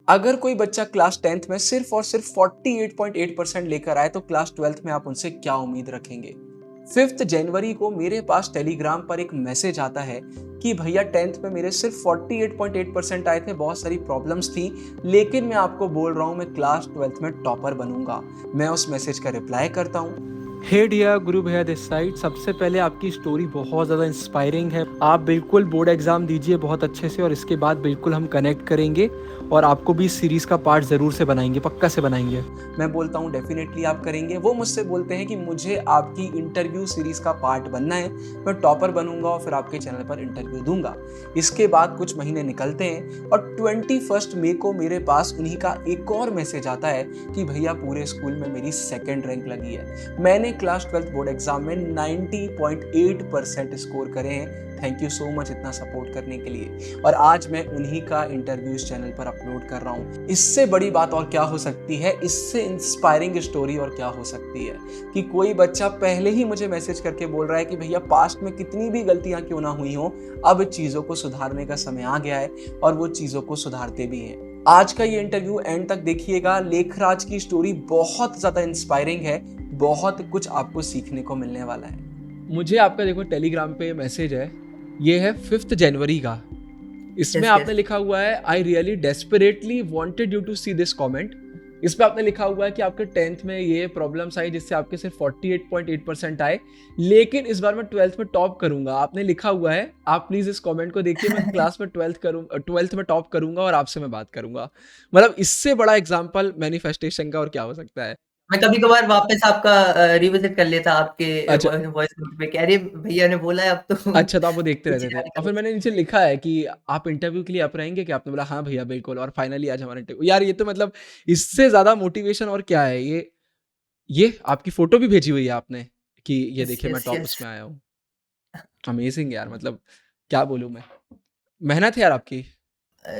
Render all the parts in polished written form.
अगर कोई बच्चा क्लास 10th में सिर्फ और सिर्फ 48.8% लेकर आए तो क्लास 12th में आप उनसे क्या उम्मीद रखेंगे। 5th जनवरी को मेरे पास टेलीग्राम पर एक मैसेज आता है कि भैया 10th में मेरे सिर्फ 48.8% आए थे, बहुत सारी प्रॉब्लम्स थी, लेकिन मैं आपको बोल रहा हूँ मैं क्लास 12th में टॉपर बनूंगा। मैं उस मैसेज का रिप्लाई करता हूँ, हे डियर गुरु भैया दिस साइड। सबसे पहले आपकी स्टोरी बहुत ज़्यादा इंस्पायरिंग है। आप बिल्कुल बोर्ड एग्जाम दीजिए बहुत अच्छे से और इसके बाद बिल्कुल हम कनेक्ट करेंगे और आपको भी इस सीरीज़ का पार्ट ज़रूर से बनाएंगे, पक्का से बनाएंगे। मैं बोलता हूँ डेफिनेटली आप करेंगे। वो मुझसे बोलते हैं कि मुझे आपकी इंटरव्यू सीरीज़ का पार्ट बनना है, मैं टॉपर बनूंगा और फिर आपके चैनल पर इंटरव्यू दूंगा। इसके बाद कुछ महीने निकलते हैं और 21 मई को मेरे पास उन्हीं का एक और मैसेज आता है कि भैया पूरे स्कूल में मेरी 2nd रैंक लगी है। मैंने क्लास 12th बोर्ड एग्जाम में 90.8% स्कोर करे हैं। थैंक यू सो मच इतना सपोर्ट करने के लिए। और आज मैं उन्हीं का इंटरव्यू इस चैनल पर अपलोड कर रहा हूँ। इससे बड़ी बात और क्या हो सकती है, इससे इंस्पायरिंग स्टोरी और क्या हो सकती है कि कोई बच्चा पहले ही मुझे मैसेज करके बोल रहा है कि भैया पास्ट में कितनी भी गलतियां क्यों ना हुई हो, अब चीजों को सुधारने का समय आ गया है और वो चीजों को सुधारते भी हैं। आज का ये इंटरव्यू एंड तक देखिएगा। लेखराज की स्टोरी बहुत ज्यादा इंस्पायरिंग है, बहुत कुछ आपको सीखने को मिलने वाला है। मुझे आपका देखो टेलीग्राम पे मैसेज है, ये है 5th जनवरी का। इसमें यस आपने यस लिखा हुआ है I really desperately wanted you to see this comment. इस पे आपने लिखा हुआ है कि आपके 10th में ये प्रॉब्लम्स आई जिससे आपके सिर्फ 48.8% आए, लेकिन इस बार मैं 12th में टॉप करूंगा। आपने लिखा हुआ है, आप प्लीज इस कमेंट को देखिए, मैं क्लास में 12th में टॉप करूंगा और आपसे मैं बात करूंगा। मतलब इससे बड़ा एग्जाम्पल मैनिफेस्टेशन का और क्या हो सकता है। मैं कभी-कभार वापस आपका रिविज़िट कर लेता आपके अच्छा, वॉइस नोट पे कि अरे भैया ने बोला है अब तो अच्छा, तो आप वो देखते रहते पीछे थे जाने और का फिर मैंने नीचे लिखा है कि आप इंटरव्यू के लिए अप रहेंगे क्या? आपने बोला हाँ भैया बिल्कुल, और फाइनली आज हमारा इंटरव्यू। यार ये तो मतलब इससे ज़्यादा मोटिवेशन और क्या है। ये आपकी फ़ोटो भी भेजी हुई है आपने कि ये यस देखिए मैं यस टॉप यस उसमें आया हूँ। अमेज़िंग यार, मतलब क्या बोलूँ मैं। मेहनत है यार आपकी।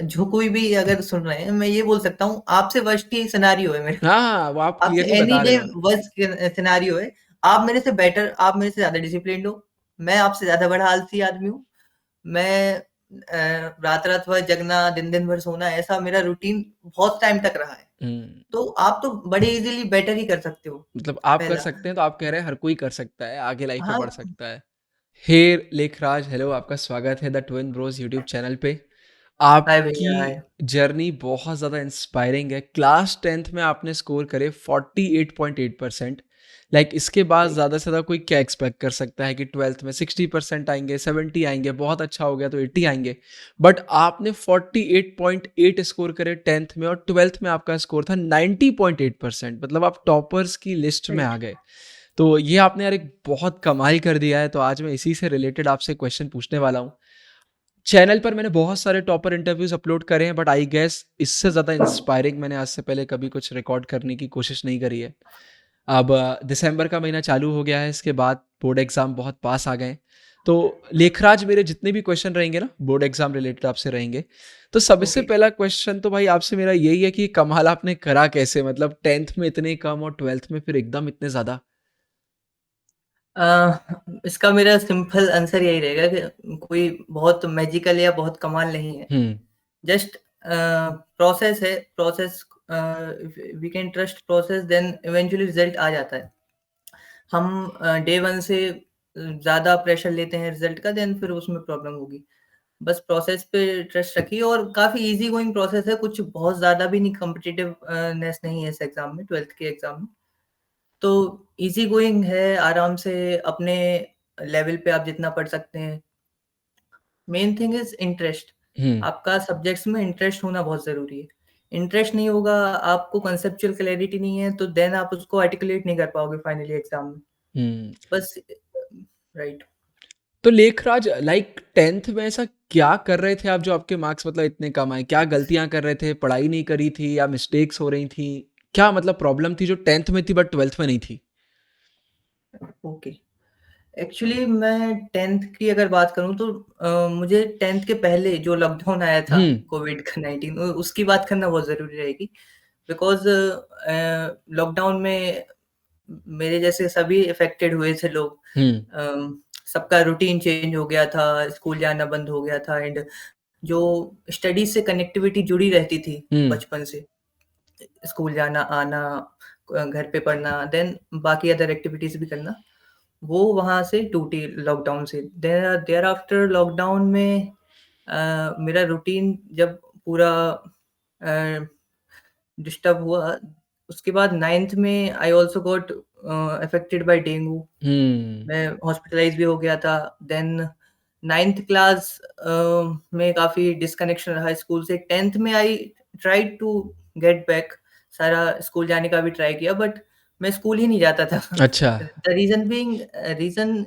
जो कोई भी अगर सुन रहे हैं मैं ये बोल सकता हूँ आपसे वर्स्ट ही सिनेरियो है मेरा। हाँ, हाँ, वो आप आपसे क्लियरली एनी बता रहे डे हो। वर्स्ट सिनेरियो है। आप मेरे से बेटर, आप मेरे से ज़्यादा डिसिप्लिन्ड हो। मैं आपसे ज़्यादा बड़ा आलसी आदमी हूँ। मैं रात-रात भर जगना, दिन-दिन भर सोना, ऐसा मेरा रूटीन बहुत टाइम तक रहा है। हुँ, तो आप तो बड़े ईज़िली बेटर ही कर सकते हो, मतलब आप कर पहला। सकते हैं तो आप कह रहे हैं हर कोई कर सकता है, आगे लाइफ़ में हाँ, बढ़ सकता है। हे लेखराज, हेलो, आपका स्वागत है the twin Bros YouTube channel पे। हाय भैया, आपकी हाय। जर्नी बहुत ज़्यादा इंस्पायरिंग है। क्लास 10th में आपने स्कोर करे 48.8%। लाइक इसके बाद राइट। ज़्यादा से ज़्यादा कोई क्या एक्सपेक्ट कर सकता है कि 12th में 60% आएँगे, 70 आएँगे, बहुत अच्छा हो गया तो 80 आएँगे। बट आपने 48.8 स्कोर करे 10th में और 12th में आपका स्कोर था 90.8%, मतलब आप टॉपर्स की लिस्ट में आ राइट। गए। तो ये आपने यार एक बहुत कमाल कर दिया है, तो आज मैं इसी से रिलेटेड आपसे क्वेश्चन पूछने वाला हूँ। चैनल पर मैंने बहुत सारे टॉपर इंटरव्यूज़ अपलोड करे हैं, बट आई गेस इससे ज़्यादा इंस्पायरिंग मैंने आज से पहले कभी कुछ रिकॉर्ड करने की कोशिश नहीं करी है। अब दिसंबर का महीना चालू हो गया है, इसके बाद बोर्ड एग्ज़ाम बहुत पास आ गए हैं। तो लेखराज मेरे जितने भी क्वेश्चन रहेंगे ना बोर्ड एग्ज़ाम रिलेटेड आपसे रहेंगे। तो सबसे ओके। पहला क्वेश्चन तो भाई आपसे मेरा यही है कि कमाल आपने करा कैसे? मतलब 10th में इतने कम और 12th में फिर एकदम इतने ज़्यादा? इसका मेरा सिंपल आंसर यही रहेगा कि कोई बहुत मैजिकल या बहुत कमाल नहीं है। हुँ, जस्ट प्रोसेस है, process we can trust process then eventually result आ जाता है। हम डे 1 से ज़्यादा प्रेशर लेते हैं रिज़ल्ट का देन फिर उसमें प्रॉब्लम होगी। बस प्रोसेस पे ट्रस्ट रखिए और काफ़ी ईज़ी गोइंग प्रोसेस है, कुछ बहुत ज़्यादा भी नहीं कॉम्पिटिटिव नेस नहीं है इस एग्ज़ाम में, 12th के एग्ज़ाम में। तो ईज़ी गोइंग है, आराम से अपने लेवल पे आप जितना पढ़ सकते हैं। Main thing is interest. Hmm. आपका सब्जेक्ट्स में इंटरेस्ट होना बहुत ज़रूरी है। इंटरेस्ट नहीं होगा, आपको कॉन्सेप्चुअल क्लैरिटी नहीं है, तो देन आप उसको आर्टिकुलेट नहीं कर पाओगे फाइनली एग्ज़ाम में। हुँ। बस राइट। तो लेखराज लाइक 10th में ऐसा क्या कर रहे थे आप जो आपके मार्क्स मतलब इतने कम आए? क्या गलतियाँ कर रहे थे? पढ़ाई नहीं करी थी या मिस्टेक्स हो रही थी? क्या मतलब प्रॉब्लम थी जो 10th में थी बट 12th में नहीं थी? ओके। एक्चुअली मैं 10th की अगर बात करूँ तो मुझे 10th के पहले जो लॉकडाउन आया था हुँ, कोविड का 19 उसकी बात करना बहुत ज़रूरी रहेगी। बिकॉज़ लॉकडाउन में मेरे जैसे सभी अफ़ेक्टेड हुए थे लोग। हुँ, सबका रूटीन चेंज हो गया था, स्कूल जाना बंद हो गया था एंड जो स्टडीज़ से कनेक्टिविटी जुड़ी रहती थी हुँ, बचपन से, स्कूल जाना, आना, घर पे पढ़ना, देन बाकी अदर एक्टिविटीज़ भी करना, वो वहाँ से टूटी लॉकडाउन से। देयर आफ्टर लॉकडाउन में मेरा रूटीन जब पूरा अ, डिस्टर्ब हुआ, उसके बाद 9th में I also got affected by dengue. हुँ, मैं हॉस्पिटलाइज़ भी हो गया था। देन 9th क्लास में काफ़ी डिस्कनेक्शन रहा स्कूल से। 10th में I tried to get back, सारा स्कूल जाने का भी ट्राई किया, बट मैं स्कूल ही नहीं जाता था। अच्छा, द रीज़न बीइंग रीज़न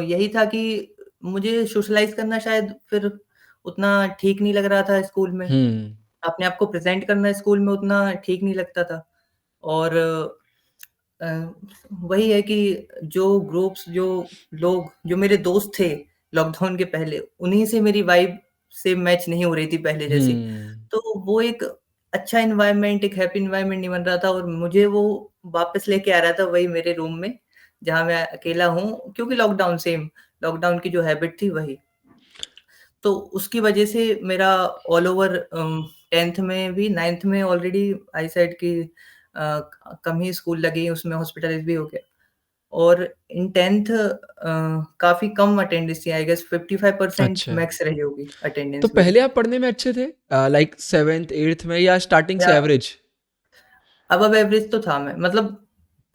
यही था कि मुझे सोशलाइज़ करना शायद फिर उतना ठीक नहीं लग रहा था स्कूल में। हुँ, अपने आप को प्रेज़ेंट करना स्कूल में उतना ठीक नहीं लगता था। और अ, वही है कि जो ग्रुप्स, जो लोग, जो मेरे दोस्त थे लॉकडाउन के पहले, उन्हीं से मेरी वाइब से मैच नहीं हो रही थी पहले जैसी। हुँ, तो वो एक अच्छा एनवायरनमेंट, एक हैप्पी एनवायरनमेंट नहीं बन रहा था, और मुझे वो वापस लेके आ रहा था वही मेरे रूम में, जहाँ मैं अकेला हूँ, क्योंकि लॉकडाउन की जो हैबिट थी वही। तो उसकी वजह से मेरा ऑल ओवर 10th में भी, 9th में ऑलरेडी आई सेड कि कम ही स्कूल लगे, उसमें हॉस्पिटलाइज़ भी हो गया। और इन 10th काफ़ी कम अटेंडेंस थी, आई गेस 55% अच्छा। मैक्स रही होगी तो अटेंडेंस मेरी। पहले आप पढ़ने में अच्छे थे? लाइक 7th 8th में या स्टार्टिंग से या एवरेज? अबव एवरेज तो था मैं, मतलब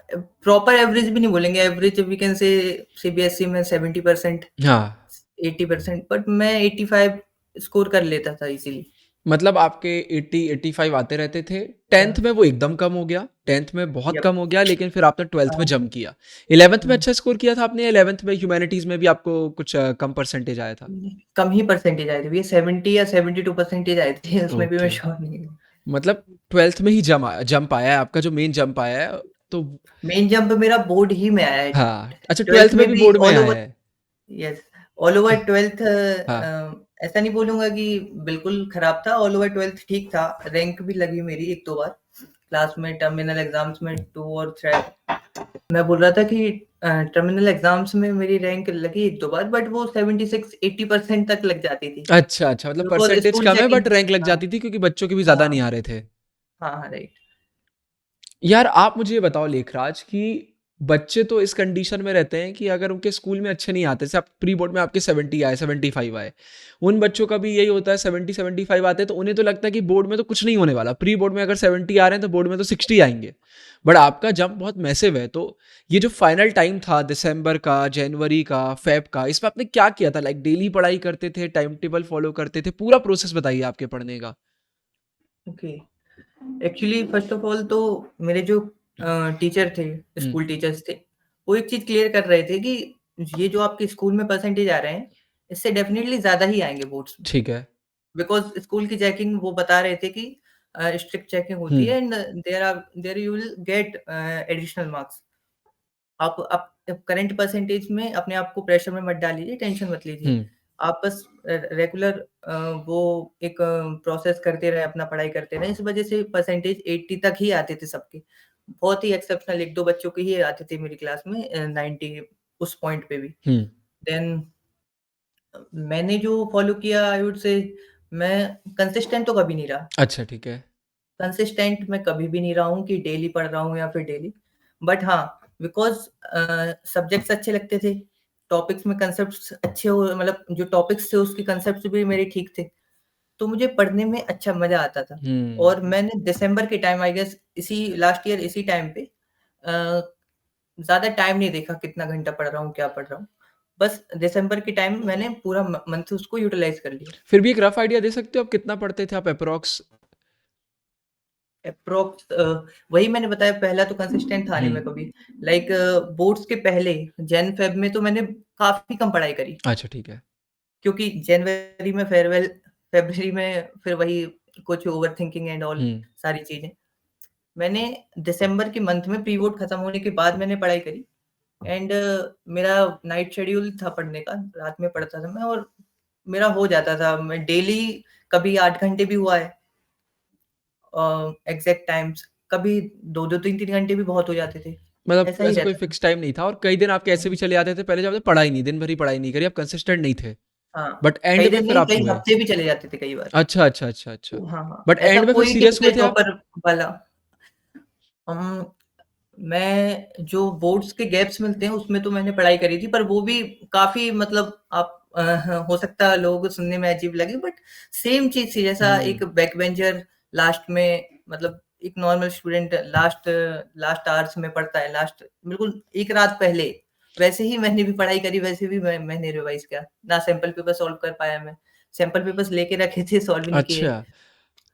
प्रॉपर एवरेज भी नहीं बोलेंगे, average we can say CBSE में 70%, हाँ, 80%, बट मैं 85 स्कोर कर लेता था इज़िली। मतलब आपके 80-85 आते रहते थे। या 10th में वो एकदम कम हो गया, 10th में बहुत यप। कम हो गया, लेकिन फिर आपने 12th में हाँ। जंप किया। 11th में हुँ। अच्छा स्कोर किया था आपने या 11th में ह्यूमैनिटीज़ में भी आपको कुछ कम परसेंटेज आया था? कम ही परसेंटेज आए थे भैया, 70 या 72 परसेंटेज आए थे, उसमें भी मैं ओके, श्योर नहीं हूँ। मतलब 12th में ही जंप आया है आपका, जो मेन जंप आया है, तो मेन जंप मेरा बोर्ड ही में आया है। हाँ, अच्छा 12th 12th में में भी भी बोर्ड में ऑल ओवर, आया है। यस, ऑल ओवर 12th हाँ, ऐसा नहीं बोलूँगा कि बिल्कुल खराब था, ऑल ओवर 12th ठीक था, रैंक भी लगी मेरी 1-2 बार, क्लास में टर्मिनल एग्ज़ाम्स में 2 और 3। मैं बोल रहा था कि टर्मिनल एग्ज़ाम्स में मेरी रैंक लगी 1-2 बार, बट वो 76-80% तक लग जाती थी। अच्छा, अच्छा, मतलब बिकॉज़ परसेंटेज स्कूल कम है चेकिंग। बट रैंक लग हाँ, जाती थी क्योंकि बच्चों के भी ज़्यादा नहीं हाँ, आ रहे थे। हाँ, हाँ, राइट। यार आप मुझे ये बताओ लेखराज कि बच्चे तो इस कंडीशन में रहते हैं कि अगर उनके स्कूल में अच्छे नहीं आते, जैसे आप प्री बोर्ड में आपके 70 आए 75 आए, उन बच्चों का भी यही होता है 70 75 आते हैं तो उन्हें तो लगता है कि बोर्ड में तो कुछ नहीं होने वाला, प्री बोर्ड में अगर 70 आ रहे हैं तो बोर्ड में तो 60 आएंगे। बट आपका जंप बहुत मैसिव है, तो ये जो फाइनल टाइम था दिसंबर का, जनवरी का, फेब का, इसमें आपने क्या किया था? लाइक डेली पढ़ाई करते थे, टाइम टेबल फॉलो करते थे, पूरा प्रोसेस बताइए आपके पढ़ने का। Okay. Actually first of all तो मेरे जो टीचर थे, हम्म, स्कूल टीचर्स थे, वो एक चीज़ क्लियर कर रहे थे कि ये जो आपके स्कूल में परसेंटेज आ रहे हैं, इससे डेफ़िनिटली ज़्यादा ही आएँगे बोर्ड्स में। ठीक है। बिकॉज़ स्कूल की चेकिंग वो बता रहे थे कि स्ट्रिक्ट चेकिंग होती हम्म, है, and there you will get additional marks. आप करंट परसेंटेज में अपने आप को प्रेशर में मत डालिए, टेंशन मत लीजिए। हम्म, आप बस रेगुलर वो एक प्रोसेस करते रहें, अपना पढ़ाई करते रहें। इस वज़ह से परसेंटेज 80 तक ही आते थे सबके। बहुत ही एक्सेप्शनल 1-2 बच्चों के ही आते थे मेरी क्लास में 90 उस पॉइंट पे भी। हम्म, देन मैंने जो फॉलो किया, आई वुड से मैं कंसिस्टेंट तो कभी नहीं रहा। अच्छा ठीक है। कंसिस्टेंट मैं कभी भी नहीं रहा हूँ कि डेली पढ़ रहा हूँ या फिर डेली। बट हाँ, बिकॉज़ सब्जेक्ट्स अच्छे लगते थे, टॉपिक्स में कांसेप्ट्स अच्छे हो, मतलब जो टॉपिक्स थे उसके कांसेप्ट्स भी मेरे ठीक थे, तो मुझे पढ़ने में अच्छा मज़ा आता था। हुँ। और मैंने दिसंबर के टाइम, आई गेस इसी लास्ट ईयर इसी टाइम पे ज़्यादा टाइम नहीं देखा कितना घंटा पढ़ रहा हूँ, क्या पढ़ रहा हूँ। बस दिसंबर के टाइम मैंने पूरा मंथ उसको यूटिलाइज़ कर लिया। फिर भी एक रफ़ आइडिया दे सकते हो आप कितना पढ़ते थे आप एप्रॉक्स? एप्रोक्स वही मैंने बताया, पहला तो कंसिस्टेंट था नहीं हुँ। मैं कभी। लाइक बोर्ड्स के पहले जैन-फ़ेब में तो मैंने काफ़ी कम पढ़ाई करी, अच्छा ठीक है। क्योंकि जनवरी में फेयरवेल, फ़रवरी में फिर वही कुछ ओवरथिंकिंग एंड ऑल हुँ। सारी चीज़ें। मैंने दिसंबर के मंथ में प्री बोर्ड खत्म होने के बाद मैंने पढ़ाई करी, एंड मेरा नाइट शेड्यूल था पढ़ने का, रात में पढ़ता था मैं, और मेरा हो जाता था। मैं डेली कभी 8 घंटे भी हुआ है एग्ज़ैक्ट टाइम्स, कभी 2-2 3-3 घंटे भी बहुत हो जाते थे। मतलब ऐसा ही ऐसा कोई रहता था। फ़िक्स टाइम नहीं था और कई दिन आपके ऐसे भी चले जाते थे पहले जब आपने पढ़ा ही नहीं, दिन भर ही पढ़ाई नहीं करी, आप कंसिस्टेंट नहीं थे। हाँ, बट एंड कई में दिन फिर नहीं, आप कई हुए? हफ्ते भी चले जाते थे कई बार। अच्छा, अच्छा, अच्छा, अच्छा। हाँ, हाँ, बट ऐसा एंड में फिर कोई सीरियस हुए टिपिकल थे आप? टॉपर वाला। उम, मैं जो बोर्ड्स के गैप्स मिलते हैं उसमें तो मैंने पढ़ाई करी थी, पर वो भी काफ़ी मतलब आप हो सकता है लोगों को सुनने में अजीब लगे, बट सेम चीज़ थी जैसा हुँ। एक बैक बेंचर लास्ट में मतलब एक normal student last last hours में पढ़ता है, लास्ट बिल्कुल एक रात पहले, वैसे ही मैंने भी पढ़ाई करी, वैसे भी मैंने रिवाइज़ किया। ना सैंपल पेपर सॉल्व कर पाया मैं। सैंपल पेपर्स लेके रखे थे, सॉल्व नहीं किए। अच्छा।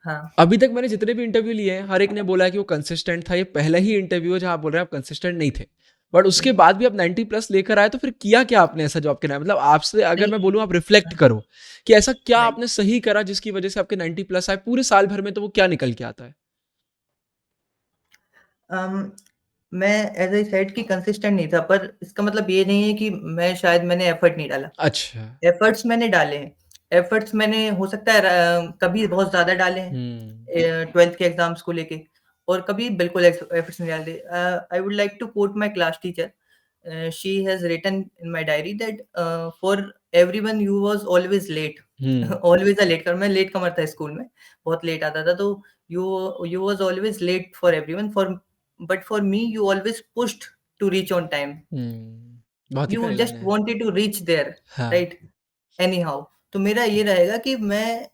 हाँ। अभी तक मैंने जितने भी इंटरव्यू लिए हैं, हर एक ने बोला है कि वो कंसिस्टेंट था। ये पहला ही इंटरव्यू है जहाँ आप बोल रहे हैं आप कंसिस्टेंट नहीं थे। बट उसके बाद भी आप 90 प्लस लेकर आए, तो फिर किया क्या आपने ऐसा जॉब के लिए? मतलब आपसे अगर मैं नहीं। बोलूँ आप रिफ्लेक्ट करो कि ऐसा क्या राइट। आपने सही करा जिसकी वजह से आपके 90 प्लस आए पूरे साल भर में, तो वो क्या निकल के आता है? अम, मैं एज़ आई सेड कि कंसिस्टेंट नहीं था, पर इसका मतलब ये नहीं है कि मैंने एफर्ट नहीं डाला। अच्छा। एफर्ट्स मैंने डाले हैं। एफर्ट्स मैंने हो सकता है कभी बहुत ज़्यादा डाले हैं हुँ। 12th के एग्ज़ाम्स को लेके और कभी बिल्कुल एफर्ट्स नहीं डाले। I would like to quote my class teacher. She has written in my diary that for everyone you was always late. Hmm. Always a late comer. मैं लेट कमर था स्कूल में, बहुत लेट आता था, तो you you was always late for everyone for but for me you always pushed to reach on time. Hmm. बहुत ही you प्यारी लाइन जस्ट है। वांटेड टू रीच देयर, हाँ। राइट? Anyhow. तो मेरा ये रहेगा कि मैं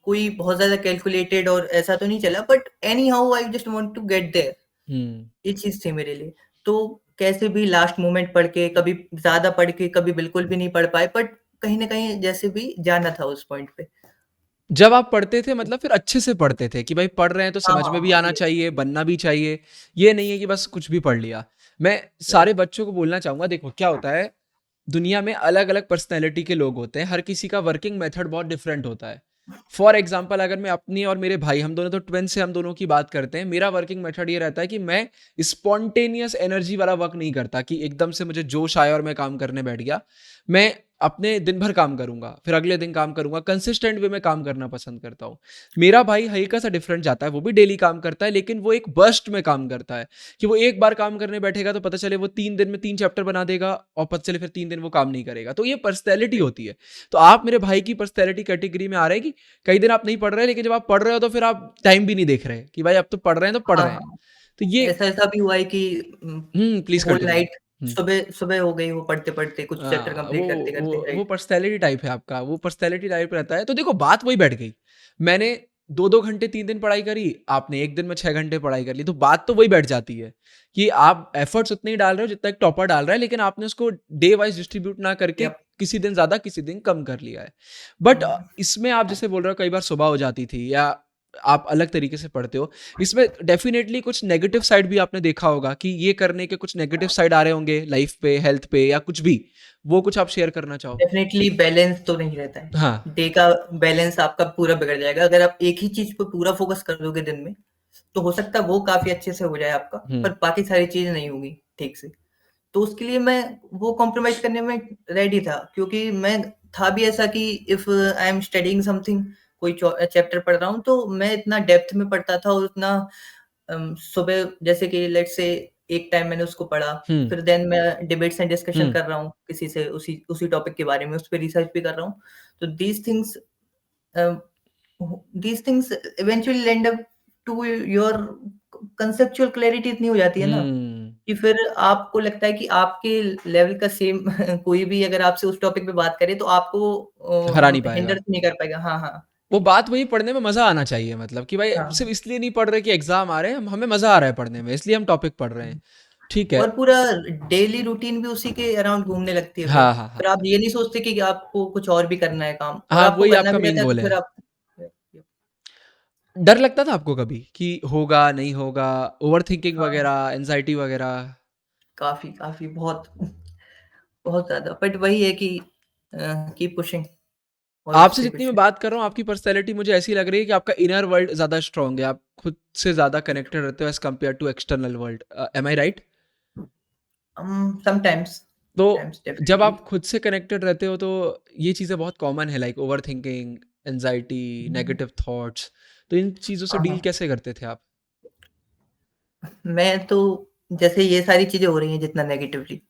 कोई बहुत ज़्यादा कैलकुलेटेड और ऐसा तो नहीं चला, but anyhow I just want to get there. Hmm. ये चीज़ थी मेरे लिए। तो कैसे भी लास्ट मोमेंट पढ़ के, कभी ज़्यादा पढ़ के, कभी बिल्कुल भी नहीं पढ़ पाए, बट कहीं न कहीं जैसे भी जाना था उस पॉइंट पे। जब आप पढ़ते थे मतलब फिर अच्छे से पढ़ते थे कि भाई पढ़ रहे हैं तो हाँ, समझ हाँ, में भी हाँ, आना येस, चाहिए, बनना भी चाहिए। ये नहीं है कि बस कुछ भी पढ़ लिया। मैं सारे राइट, बच्चों को बोलना चाहूँगा, देखो क्या होता है, दुनिया में अलग-अलग पर्सनैलिटी के लोग होते हैं, हर किसी का वर्किंग मेथड बहुत डिफरेंट होता है। फॉर एग्ज़ाम्पल अगर मैं अपनी और मेरे भाई, हम दोनों तो ट्विन्स हैं, हम दोनों की बात करते हैं। मेरा वर्किंग मेथड ये रहता है कि मैं स्पॉन्टेनियस एनर्जी वाला वर्क नहीं करता कि एकदम से मुझे जोश आया और मैं काम करने बैठ गया। मैं अपने दिन भर काम करूँगा, फिर अगले दिन काम करूँगा, कंसिस्टेंट वे में काम करना पसंद करता हूँ। मेरा भाई हल्का-सा डिफरेंट जाता है, वो भी डेली काम करता है, लेकिन वो एक बर्स्ट में काम करता है कि वो एक बार काम करने बैठेगा तो पता चले वो 3 दिन में 3 चैप्टर बना देगा और पता चले फिर 3 दिन वो काम नहीं करेगा। तो ये पर्सनैलिटी राइट। होती है। तो आप मेरे भाई की पर्सनैलिटी कैटेगरी में आ रहे हैं कि कई दिन आप नहीं पढ़ रहे, लेकिन जब आप पढ़ रहे हो तो फिर आप टाइम भी नहीं देख रहे कि भाई अब तो पढ़ रहे हैं तो पढ़ हाँ, रहे हैं। हाँ। तो ये ऐसा-ऐसा भी हुआ है कि प्लीज़ होल कंटिन्यू। नाइट सुबह सुबह हो गई वो पढ़ते-पढ़ते, कुछ चैप्टर वो कंप्लीट करते-करते, वो राइट? पर्सनैलिटी टाइप है आपका, वो पर्सनैलिटी टाइप रहता है। तो देखो बात वही बैठ गई। मैंने 2-2 घंटे 3 दिन पढ़ाई करी, आपने 1 दिन में 6 घंटे पढ़ाई कर ली, तो बात तो वही बैठ जाती है कि आप एफर्ट्स उतने ही डाल रहे हो जितना एक टॉपर डाल रहा है, लेकिन आपने उसको डे वाइज़ डिस्ट्रीब्यूट ना करके यप। किसी दिन ज़्यादा, किसी दिन कम कर लिया है। बट हुँ। इसमें आप जैसे बोल रहे हो कई बार सुबह हो जाती थी या आप अलग तरीके से पढ़ते हो। इसमें डेफ़िनेटली कुछ नेगेटिव साइड भी आपने देखा होगा कि ये करने के कुछ नेगेटिव साइड आ रहे होंगे लाइफ़ पे, हेल्थ पे या कुछ भी। वो कुछ आप शेयर करना चाहो? डेफ़िनिटली बैलेंस तो नहीं रहता है। हाँ। डे का बैलेंस आपका पूरा बिगड़ जाएगा। अगर आप एक ही चीज़ पे पूरा फ़ोकस कर दोगे दिन में, तो हो सकता है वो काफ़ी अच्छे से हो जाए आपका, हुँ। पर बाकी सारी चीज़ें नहीं होंगी ठीक से। तो उसके लिए मैं वो कॉम्प्रोमाइज़ करने में रेडी था, क्योंकि मैं था भी ऐसा कि if I am studying something, कोई चैप्टर पढ़ रहा हूँ, तो मैं इतना डेप्थ में पढ़ता था और उतना सुबह जैसे कि लेट्स से एक टाइम मैंने उसको पढ़ा, हुँ, फिर देन मैं डिबेट्स एंड डिस्कशन हुँ। कर रहा हूँ किसी से उसी उसी टॉपिक के बारे में, उस पे रिसर्च भी कर रहा हूँ। तो uh, these things eventually end up to your conceptual clarity इतनी हो जाती है ना, हुँ। कि फिर आपको लगता है कि आपके लेवल का सेम कोई भी अगर आपसे उस टॉपिक पे बात करे तो आपको हरा नहीं हिंडर पाएगा। नहीं कर पाएगा। हाँ, हाँ। वो बात वही, पढ़ने में मज़ा आना चाहिए, मतलब कि भाई हाँ। सिर्फ़ इसलिए नहीं पढ़ रहे कि एग्ज़ाम आ रहे हैं, हमें मज़ा आ रहा है पढ़ने में, इसलिए हम टॉपिक पढ़ रहे हैं। ठीक है। और पूरा डेली रूटीन भी उसी के अराउंड घूमने लगती है फिर। हाँ, हाँ, हाँ, फिर आप हाँ। ये नहीं सोचते कि आपको कुछ और भी करना है काम, और हाँ, आपको वही करना आपका भी मेन रहता है तो गोल फिर है। आप डर लगता था आपको कभी कि होगा, नहीं होगा, ओवरथिंकिंग हाँ, वगैरह, एंग्ज़ायटी वगैरह? काफ़ी बहुत बहुत ज़्यादा, बट वही है कि कीप पुशिंग और आपसे उससे जितनी कुछ मैं नहीं। बात कर रहा हूँ, आपकी पर्सनैलिटी मुझे ऐसी लग रही है कि आपका इनर वर्ल्ड ज़्यादा स्ट्रॉन्ग है, आप खुद से ज़्यादा कनेक्टेड रहते हो as compared to external world. Am I right? Sometimes तो समटाइम्स जब डेफिनिटली। आप खुद से कनेक्टेड रहते हो तो ये चीज़ें बहुत कॉमन है, like overthinking, anxiety, negative thoughts, तो इन चीज़ों से हाँ, डील हाँ। कैसे करते थे आप? मैं तो जैसे ये सारी चीज़ें हो रही हैं जितना नेगेटिवली,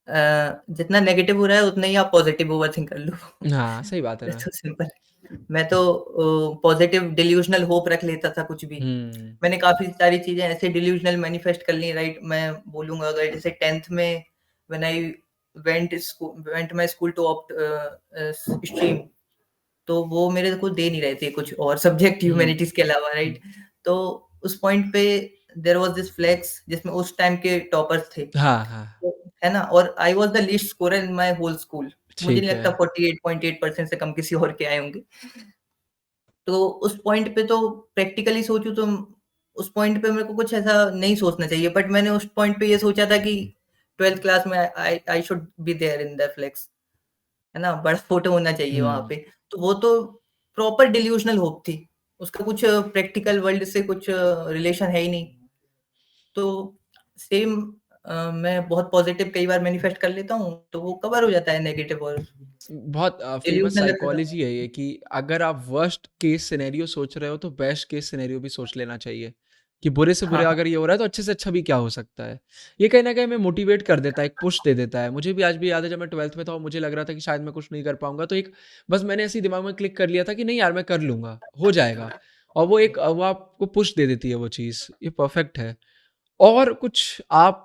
जितना नेगेटिव हो रहा है उतना ही आप पॉजिटिव ओवरथिंक कर लो। हाँ, सही बात है ये ना। तो सिंपल है। मैं तो पॉजिटिव डिल्यूज़नल होप रख लेता था कुछ भी। हुँ। मैंने काफ़ी सारी चीज़ें ऐसे डिल्यूज़नल मैनिफेस्ट कर ली, राइट? मैं बोलूँगा अगर जैसे 10th में when I went my school to opt stream, तो वो मेरे को दे नहीं रहे थे कुछ और सब्जेक्ट हुँ। ह्यूमैनिटीज़ के अलावा, राइट? तो उस पॉइंट पे देयर वाज़ दिस फ्लेक्स जिसमें उस टाइम के टॉपर्स थे। हाँ, हाँ। तो है ना? और I was the least scorer in my whole school. मुझे नहीं ठीक है। लगता 48.8% से कम किसी और के आए होंगे। तो उस पॉइंट पे तो प्रैक्टिकली सोचूँ तो उस पॉइंट पे मेरे को कुछ ऐसा नहीं सोचना चाहिए, बट मैंने उस पॉइंट पे ये सोचा था कि 12th क्लास में I should be there in the flex, है ना? बड़ा फ़ोटो होना चाहिए वहाँ हुँ। पे। तो वो तो प्रॉपर डिल्यूज़नल होप थी। उसका कुछ प्रैक्टिकल वर्ल्ड से कुछ रिलेशन है ही नहीं। तो सेम मैं बहुत पॉज़िटिव कई बार मैनिफेस्ट कर लेता हूँ, तो वो कवर हो जाता है नेगेटिव और बहुत फेमस डिल्यूज़नल रहता था। साइकोलॉजी है ये कि अगर आप वर्स्ट केस सिनेरियो सोच रहे हो तो बेस्ट केस सिनेरियो भी सोच लेना चाहिए कि बुरे से हाँ, बुरे हाँ। अगर ये हो रहा है तो अच्छे से अच्छा भी क्या हो सकता है। ये कहीं ना कहीं हमें मोटिवेट कर देता है, एक पुश दे देता है। मुझे भी आज भी याद है जब मैं 12th में था और मुझे लग रहा था कि शायद मैं कुछ नहीं कर पाऊंगा, तो एक बस मैंने ऐसे ही दिमाग में क्लिक कर लिया था कि नहीं यार मैं कर लूंगा, हो जाएगा। और वो एक वो आपको पुश दे देती है वो चीज़, ये परफेक्ट है। और कुछ आप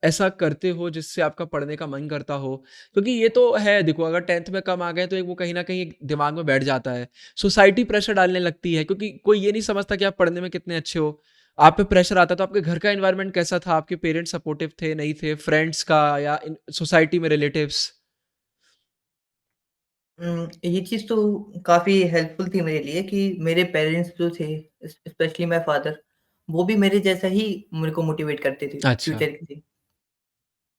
ऐसा करते हो जिससे आपका पढ़ने का मन करता हो? क्योंकि ये तो है, देखो अगर 10th में कम आ गए तो एक वो कहीं न कहीं एक दिमाग में बैठ जाता है। सोसाइटी प्रेशर डालने लगती है क्योंकि कोई ये नहीं समझता कि आप पढ़ने में कितने अच्छे हो। आप पे प्रेशर आता है तो आपके घर का एनवायरनमेंट कैसा था? आपके पेरेंट्स सपोर्टिव थे, नहीं थे? फ्रेंड्स का या इन सोसाइटी में रिलेटिव्स? ये चीज़ तो काफ़ी हेल्पफुल थी मेरे लिए कि मेरे पेरेंट्स जो थे, स्पेशली माय फादर, वो भी मेरे जैसा ही मेरे को मोटिवेट करते थे अच्छा। फ्यूचर के लिए।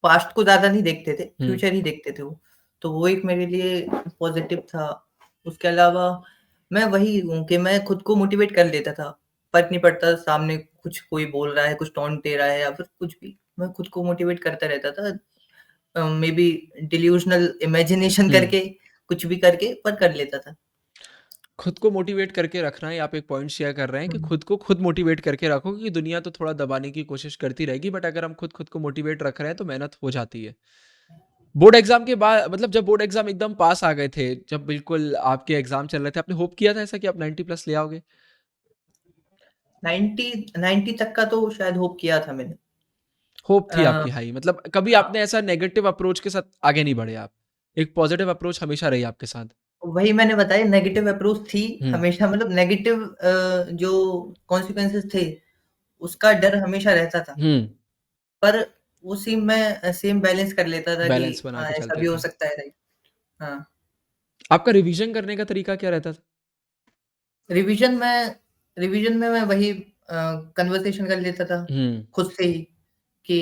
पास्ट को ज़्यादा नहीं देखते थे, हुँ, फ्यूचर ही देखते थे वो। तो वो एक मेरे लिए पॉज़िटिव था। उसके अलावा मैं वही हूँ कि मैं खुद को मोटिवेट कर लेता था। फ़र्क नहीं पड़ता सामने कुछ कोई बोल रहा है, कुछ टॉन्ट दे रहा है या फिर कुछ भी। मैं खुद को मोटिवेट करता रहता था। मेबी डिल्यूज़नल इमेजिनेशन हुँ। करके, कुछ भी करके पर कर लेता था। खुद को मोटिवेट करके रखना है, आप एक पॉइंट शेयर कर रहे हैं कि हुँ। खुद को खुद मोटिवेट करके रखो क्योंकि दुनिया तो थोड़ा दबाने की कोशिश करती रहेगी, बट अगर हम खुद खुद को मोटिवेट रख रहे हैं तो मेहनत हो जाती है। बोर्ड एग्जाम के बाद मतलब जब बोर्ड एग्जाम एकदम पास आ गए थे, जब बिल्कुल आपके एग्जाम चल रहे थे, आपने होप किया था ऐसा कि आप 90 प्लस ले आओगे? 90 90 तक का तो शायद होप किया था मैंने। होप थी अ, आपकी हाई, मतलब कभी हाँ, आपने ऐसा नेगेटिव अप्रोच के साथ आगे नहीं बढ़े आप। एक पॉजिटिव अप्रोच हमेशा रही आपके साथ। वही मैंने बताया नेगेटिव अप्रोच थी हुँ, हमेशा मतलब नेगेटिव जो कॉन्सिक्वेंसेस थे, उसका डर हमेशा रहता था। हुँ, पर वो सेम मैं सेम बैलेंस कर लेता था कि बैलेंस बना हाँ, के ऐसा चलते भी हो थे। सकता है, राइट। हाँ, आपका रिवीजन करने का तरीका क्या रहता था? रिवीजन में मैं वही कन्वर्सेशन कर लेता था हुँ, खुद से ही कि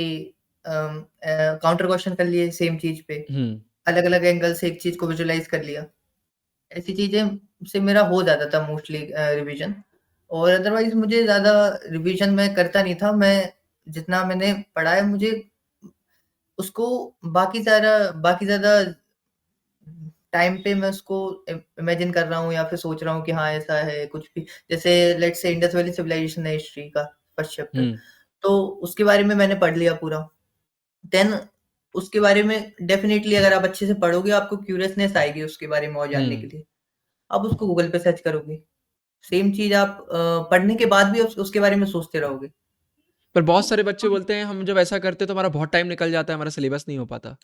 काउंटर क्वेश्चन कर लिए सेम चीज़ पे, हुँ। अलग-अलग एंगल से एक चीज़ को विजुअलाइज़ कर लिया। ऐसी चीज़ें से मेरा हो जाता था मोस्टली रिवीजन। और अदरवाइज़ मुझे ज़्यादा रिवीजन मैं करता नहीं था। मैं जितना मैंने पढ़ा है मुझे उसको बाकी ज़्यादा टाइम पे मैं उसको इमेजिन कर रहा हूँ या फिर सोच रहा हूँ कि हाँ, ऐसा है कुछ भी। जैसे let's say Indus valley civilization है हिस्ट्री का फर्स्ट चैप्टर, हुँ, तो उसके बारे में मैंने पढ़ लिया पूरा। देन उसके बारे में डेफ़िनेटली अगर आप अच्छे से पढ़ोगे आपको क्यूरियसनेस आएगी उसके बारे में और जानने के हुँ। लिए। आप उसको गूगल पे सर्च करोगे। सेम चीज़ आप पढ़ने के बाद भी उसके बारे में सोचते रहोगे। पर बहुत सारे बच्चे बोलते हैं हम जब ऐसा करते हैं तो हमारा बहुत टाइम निकल जाता है, हमारा सिलेबस नहीं हो पाता।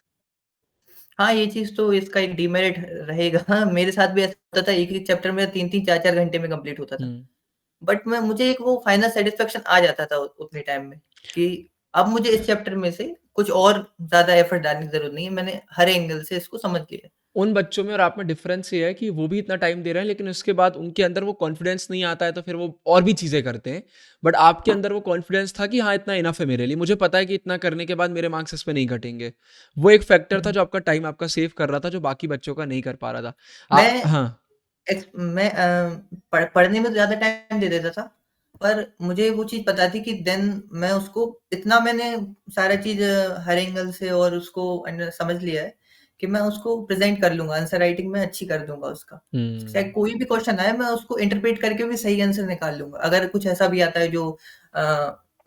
हाँ, ये चीज़ तो इसका एक डिमेरिट रहेगा। हाँ, मेरे साथ भी ऐसा होता था, एक-एक चैप्टर मेरा 3-3 4-4 घंटे में कंप्लीट होता था। हुँ। बट मैं मुझे एक वो फाइनल सैटिस्फैक्शन आ जाता था उतने टाइम में कि अब मुझे इस चैप्टर में से कुछ और ज़्यादा एफर्ट डालने की ज़रूरत नहीं है। मैंने हर एंगल से इसको समझ लिया है। उन बच्चों में और आप में डिफरेंस ये है कि वो भी इतना टाइम दे रहे हैं लेकिन उसके बाद उनके अंदर वो कॉन्फिडेंस नहीं आता है तो फिर वो और भी चीज़ें करते हैं। बट आपके अंदर वो कॉन्फिडेंस था कि हाँ, इतना इनफ है मेरे लिए। मुझे पता है कि इतना करने के बाद मेरे मार्क्स इस पे नहीं घटेंगे। वो एक फैक्टर था हुँ। जो आपका टाइम आपका सेव कर रहा था, जो बाकी बच्चों का नहीं कर पा रहा था। मैं हाँ। मैं पढ़ने में ज़्यादा टाइम दे देता था, पर मुझे वो चीज़ पता थी कि देन मैं उसको इतना मैंने सारा चीज़ हर एंगल से और उसको समझ लिया है कि मैं उसको प्रेज़ेंट कर लूँगा, आंसर राइटिंग में अच्छी कर दूँगा उसका। चाहे हुँ। कोई भी क्वेश्चन आए मैं उसको इंटरप्रेट करके भी सही आंसर निकाल लूँगा। अगर कुछ ऐसा भी आता है जो अ,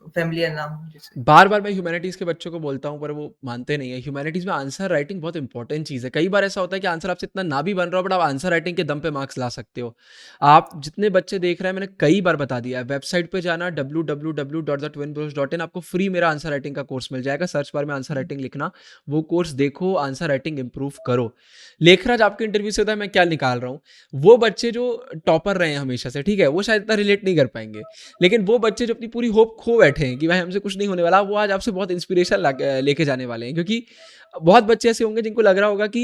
फ़ैमिलियर ना हो जिससे। बार बार मैं ह्यूमैनिटीज़ के बच्चों को बोलता हूँ पर वो मानते नहीं है। ह्यूमैनिटीज़ में आंसर राइटिंग बहुत इंपॉर्टेंट चीज़ है। कई बार ऐसा होता है कि आंसर आपसे इतना ना भी बन रहा हो बट आप आंसर राइटिंग के दम पे मार्क्स ला सकते हो। आप जितने बच्चे देख रहे हैं मैंने कई बार बता दिया है, वेबसाइट पे जाना www.thetwinbros.in, आपको फ्री मेरा आंसर राइटिंग का कोर्स मिल जाएगा। सर्च बार में आंसर राइटिंग लिखना, वो कोर्स देखो, आंसर राइटिंग इंप्रूव करो। लेखराज आपके इंटरव्यू से होता है मैं क्या निकाल रहा हूँ, वो बच्चे जो टॉपर रहे हैं हमेशा से, ठीक है, वो शायद इतना रिलेट नहीं कर पाएंगे, लेकिन वो बच्चे जो अपनी पूरी होप खो बैठे हैं कि भाई हमसे कुछ नहीं होने वाला, वो आज आपसे बहुत इंस्पिरेशन लेके जाने वाले हैं। क्योंकि बहुत बच्चे ऐसे होंगे जिनको लग रहा होगा कि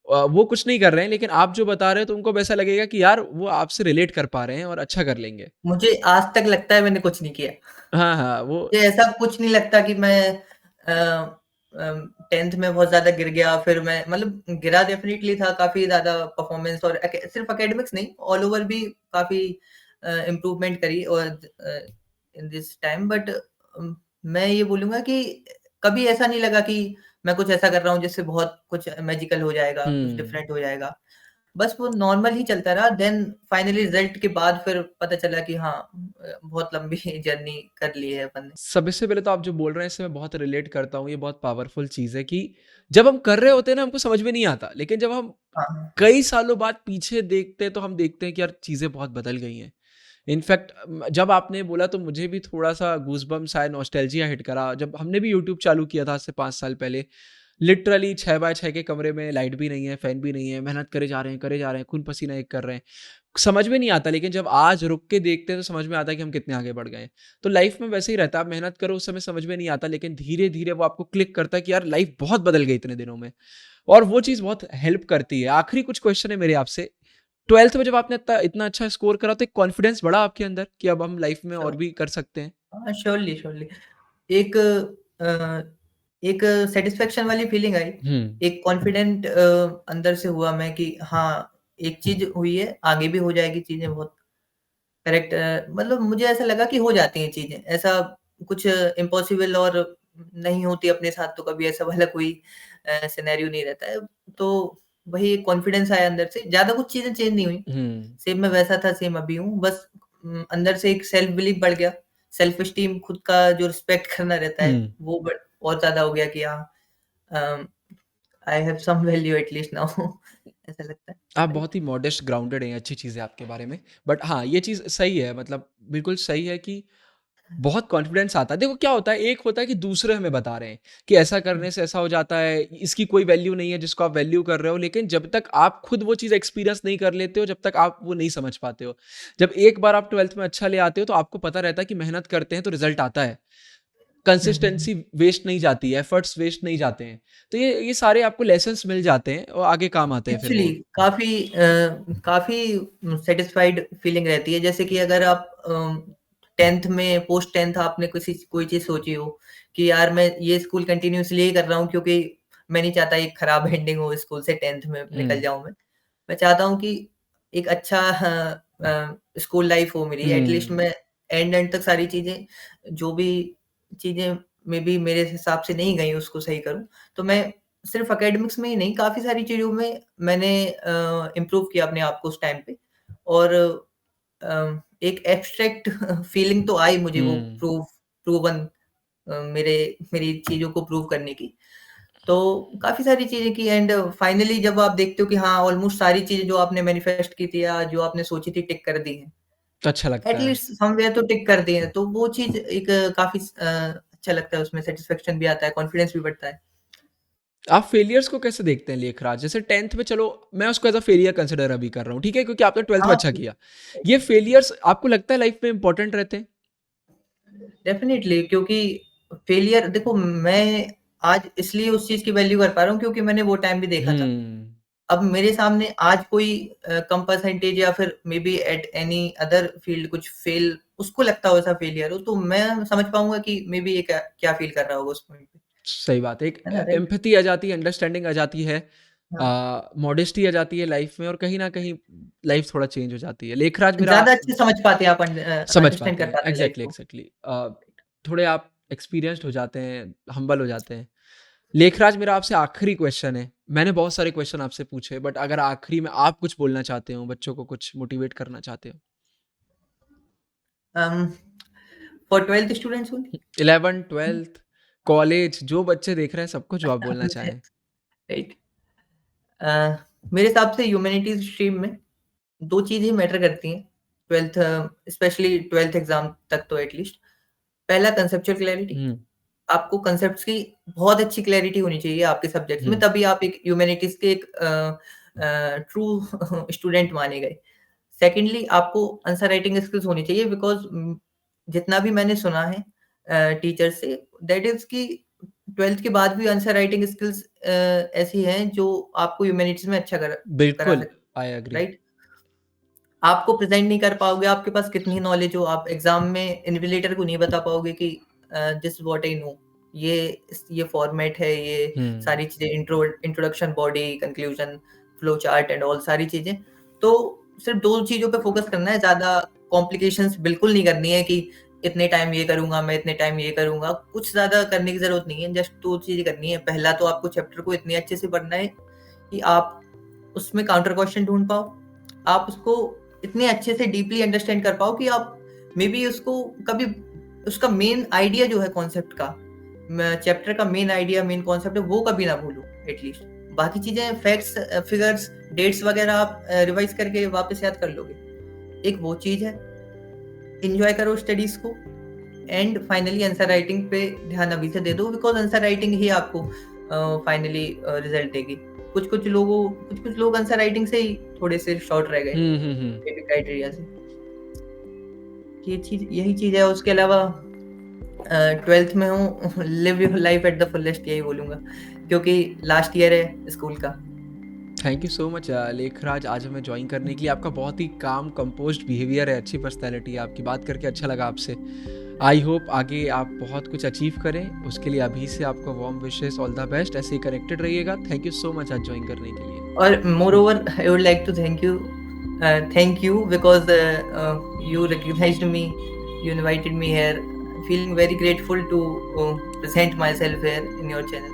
वो कुछ नहीं कर रहे हैं, लेकिन आप जो बता रहे हैं तो उनको ऐसा लगेगा कि यार वो आपसे रिलेट कर पा रहे हैं और अच्छा कर लेंगे। मुझे आज तक लगता है मैंने कुछ नहीं किया। हाँ, हाँ, वो मुझे ऐसा कुछ नहीं लगता कि मैं अ 10th में बहुत ज़्यादा गिर गया, फिर मैं मतलब गिरा डेफ़िनिटली था, काफ़ी ज़्यादा परफ़ॉर्मेंस और सिर्फ़ एकेडमिक्स नहीं, ऑल ओवर भी काफ़ी इम्प्रूवमेंट करी और इन दिस टाइम, बट मैं ये बोलूँगा कि कभी ऐसा नहीं लगा कि मैं कुछ ऐसा कर रहा हूँ जिससे बहुत कुछ मैजिकल हो जाएगा, कुछ हुँ। डिफरेंट हो जाएगा। बस वो नॉर्मल ही चलता रहा, देन फाइनली रिज़ल्ट के बाद फिर पता चला कि हाँ, बहुत लंबी जर्नी कर ली है अपन ने। सबसे पहले तो आप जो बोल रहे हैं इससे मैं बहुत रिलेट करता हूँ, ये बहुत पावरफुल चीज़ है कि जब हम कर रहे होते हैं ना हमको समझ में नहीं आता, लेकिन जब हम हाँ, कई सालों बाद पीछे देखते हैं तो हम देखते हैं कि यार चीज़ें बहुत बदल गई हैं। इनफैक्ट जब आपने बोला तो मुझे भी थोड़ा-सा गूज़बम्प्स आए, नॉस्टैल्जिया हिट करा। जब हमने भी यूट्यूब चालू किया था आज से 5 साल पहले, लिटरली 6 बाय 6 के कमरे में लाइट भी नहीं है, फ़ैन भी नहीं है, मेहनत करे जा रहे हैं, खून-पसीना एक कर रहे हैं। समझ में नहीं आता, लेकिन जब आज रुक के देखते हैं तो समझ में आता है कि हम कितने आगे बढ़ गए हैं। तो लाइफ़ में वैसे ही रहता है, आप मेहनत करो उस समय समझ में नहीं आता, लेकिन धीरे-धीरे वो आपको क्लिक करता है कि यार लाइफ़ बहुत बदल गई इतने दिनों में, और वो चीज़ बहुत हेल्प करती है। आखिरी कुछ क्वेश्चन है मेरे आपसे, 12th में जब आपने इतना इतना अच्छा स्कोर करा तो एक कॉन्फिडेंस बढ़ा आपके अंदर कि अब हम लाइफ़ में और श्योर। भी कर सकते हैं? हाँ, श्योरली, श्योरली। एक एक सैटिस्फैक्शन वाली फीलिंग आई, हुँ, एक कॉन्फिडेंट अंदर से हुआ मैं कि हाँ, एक चीज़ हुई है, आगे भी हो जाएगी चीज़ें बहुत करेक्ट, मतलब मुझे ऐसा लगा कि हो जाती हैं चीज़ें, ऐसा कुछ इम्पॉसिबल और नहीं होती अपने साथ, तो कभी ऐसा वाला कोई सिनेरियो नहीं रहता है। तो वही एक कॉन्फिडेंस आया अंदर से, ज़्यादा कुछ चीज़ें चेंज नहीं हुई, हुँ, सेम मैं वैसा था, सेम अभी हूँ, बस अंदर से एक सेल्फ बिलीव बढ़ गया, सेल्फ एस्टीम, खुद का जो रिस्पेक्ट करना रहता है, हुँ। वो और ज़्यादा हो गया कि हाँ, uh, I have some value at least now ऐसा लगता है। आप राइट? बहुत ही मॉडेस्ट, ग्राउंडेड हैं, अच्छी चीज़ है आपके बारे में। बट हाँ, ये चीज़ सही है, मतलब बिल्कुल सही है कि बहुत कॉन्फिडेंस आता है। देखो क्या होता है, एक होता है कि दूसरे हमें बता रहे हैं कि ऐसा हुँ, करने से ऐसा हो जाता है, इसकी कोई वैल्यू नहीं है जिसको आप वैल्यू कर रहे हो, लेकिन जब तक आप खुद वो चीज़ एक्सपीरियंस नहीं कर लेते हो, जब तक आप वो नहीं समझ पाते हो। जब एक बार आप 12th में अच्छा ले आते हो, तो आपको पता रहता है कि मेहनत करते हैं तो रिज़ल्ट आता है। हुँ, हुँ, हुँ। कंसिस्टेंसी वेस्ट नहीं जाती है, एफर्ट्स वेस्ट नहीं जाते हैं। तो ये सारे आपको लेसन्स मिल जाते हैं और आगे काम आते हैं फिर एक्चुअली वो। काफ़ी सैटिस्फाइड फीलिंग रहती है, जैसे कि अगर आप 10th में पोस्ट 10th आपने किसी कोई चीज़ सोची हो कि यार मैं ये स्कूल कंटिन्यू इसलिए ही कर रहा हूँ क्योंकि मैं नहीं चाहता एक खराब एंडिंग हो स्कूल से, 10th में निकल हुँ, जाऊँ मैं। मैं चाहता हूँ कि एक अच्छा स्कूल लाइफ हो मेरी, एटलीस्ट हुँ, मैं एंड तक सारी चीज़ें, जो भी चीज़ें मेबी मेरे हिसाब से नहीं गई उसको सही करूँ। तो मैं सिर्फ़ एकेडमिक्स में ही नहीं, काफ़ी सारी चीज़ों में मैंने इम्प्रूव किया अपने आप को उस टाइम पे, और एक एब्स्ट्रैक्ट फीलिंग तो आई मुझे वो हुँ। प्रूवन मेरे मेरी चीज़ों को प्रूव करने की। तो काफ़ी सारी चीज़ें की, एंड फाइनली जब आप देखते हो कि हाँ, ऑलमोस्ट सारी चीज़ें जो आपने मैनिफेस्ट की थी या जो आपने सोची थी टिक कर दी हैं। तो अच्छा लगता है। एटलीस्ट समवेयर तो टिक कर दिए हैं, तो वो चीज़ एक काफ़ी अच्छा लगता है, उसमें सैटिस्फैक्शन भी आता है, कॉन्फिडेंस भी बढ़ता है। आप फेलियर्स को कैसे देखते हैं लेखराज? जैसे 10th में चलो मैं उसको एज़ अ फेलियर कंसिडर अभी कर रहा हूँ, ठीक है? क्योंकि आपने 12th में हाँ, अच्छा किया। ये फेलियर्स आपको लगता है लाइफ में इम्पोर्टेंट रहते हैं? डेफ़िनिटली, क्योंकि फेलियर देखो, मैं आज इसलिए उस चीज़ की वैल्यू कर पा रहा हूँ क्योंकि मैंने वो टाइम भी देखा था। हुँ, अब मेरे सामने आज कोई कम परसेंटेज या फिर maybe at any other field कुछ फेल उसको लगता हो ऐसा फेलियर हो, तो मैं समझ पाऊँगा कि मेबी ये क्या क्या फ़ील कर रहा होगा उस पॉइंट पे। सही बात है। एक है ना? राइट? एम्पैथी आ जाती है, अंडरस्टैंडिंग आ जाती है, हाँ। मॉडेस्टी आ जाती है लाइफ में और कहीं न कहीं लाइफ थोड़ा चेंज हो जाती है। लेखराज मेरा ज़्यादा अच्छे समझ पाते हैं आप, समझ अंडरस्टैंड पाते कर हैं। पाते हैं लाइफ़ एग्ज़ैक्टली, को। एग्ज़ैक्टली। थोड़े आप एक्सपीरियंस्ड हो जाते हैं, हम्बल हो जाते हैं। लेखराज मेरा आपसे आखिरी क्वेश्चन है। मैंने बहुत सारे क्वेश्चन आपसे पूछे बट अगर आखिरी में आप कुछ बोलना चाहते हो, बच्चों को कुछ मोटिवेट करना चाहते हो? Um, for 12th students only? 11th 12th college जो बच्चे देख रहे हैं सबको जो आप बोलना चाहें। राइट। मेरे हिसाब से ह्यूमैनिटीज़ स्ट्रीम में 2 चीज़ें मैटर करती हैं, 12th स्पेशली 12th एग्ज़ाम तक तो एटलीस्ट। पहला कंसेप्चुअल क्लैरिटी, हुँ, आपको कांसेप्ट्स की बहुत अच्छी क्लैरिटी होनी चाहिए आपके सब्जेक्ट्स में, हुँ, तभी आप एक ह्यूमैनिटीज़ के एक ट्रू स्टूडेंट माने गए। सेकंडली आपको आंसर राइटिंग स्किल्स होनी चाहिए बिकॉज़ जितना भी मैंने सुना है टीचर से, दैट इज़ कि 12th के बाद भी आंसर राइटिंग स्किल्स ऐसी हैं जो आपको ह्यूमैनिटीज़ में अच्छा करा बिल्कुल, सकती आई एग्री। राइट? आपको प्रेज़ेंट नहीं कर पाओगे, आपके पास कितनी नॉलेज हो, आप एग्ज़ाम में इन्विजिलेटर को नहीं बता पाओगे कि this is what I know. ये फॉर्मेट है, ये हुँ, सारी चीज़ें introduction, body, conclusion, flow chart and all सारी चीज़ें। तो सिर्फ़ 2 चीज़ों पे फ़ोकस करना है, ज़्यादा कॉम्प्लिकेशंस बिल्कुल नहीं करनी है कि इतने टाइम ये करूँगा, मैं इतने टाइम ये करूँगा। कुछ ज़्यादा करने की ज़रूरत नहीं है, जस्ट 2 चीज़ें करनी है। पहला तो आपको चैप्टर को इतने अच्छे से पढ़ना है कि आप उसमें काउंटर क्वेश्चन ढूँढ पाओ। आप उसको इतने अच्छे से डीपली अंडरस्टैंड कर पाओ कि आप मे बी उसको कभी उसका मेन आइडिया जो है कॉन्सेप्ट का, चैप्टर का मेन आइडिया, मेन कॉन्सेप्ट है, वो कभी ना भूलो एटलीस्ट। बाकी चीज़ें फैक्ट्स, फिगर्स, डेट्स वगैरह आप रिवाइज़ करके वापस याद कर लोगे। एक वो चीज़ है, एन्जॉय करो स्टडीज़ को एंड फाइनली आंसर राइटिंग पे ध्यान अभी से दे दो बिकॉज़ आंसर राइटिंग ही आपको फाइनली रिज़ल्ट देगी। कुछ-कुछ लोग आंसर राइटिंग से ही थोड़े से शॉर्ट रह गए, हुँ, हुँ, हुँ। मे बी क्राइटेरिया से। यही चीज़ है, उसके अलावा 12th में हूँ, live your life at the fullest यही बोलूँगा क्योंकि लास्ट ईयर है स्कूल का। Thank you so much Lekhraj आज हमें जॉइन करने के लिए। आपका बहुत ही काम कंपोज्ड बिहेवियर है, अच्छी पर्सनैलिटी है आपकी, बात करके अच्छा लगा आपसे। आई होप आगे आप बहुत कुछ अचीव करें, उसके लिए अभी से आपको warm wishes, all the best. ऐसे ही कनेक्टेड रहिएगा। थैंक यू सो मच आज जॉइन करने के लिए। और moreover I would like to thank you because you recognized me, you invited me here. Feeling very grateful to present myself here in your channel.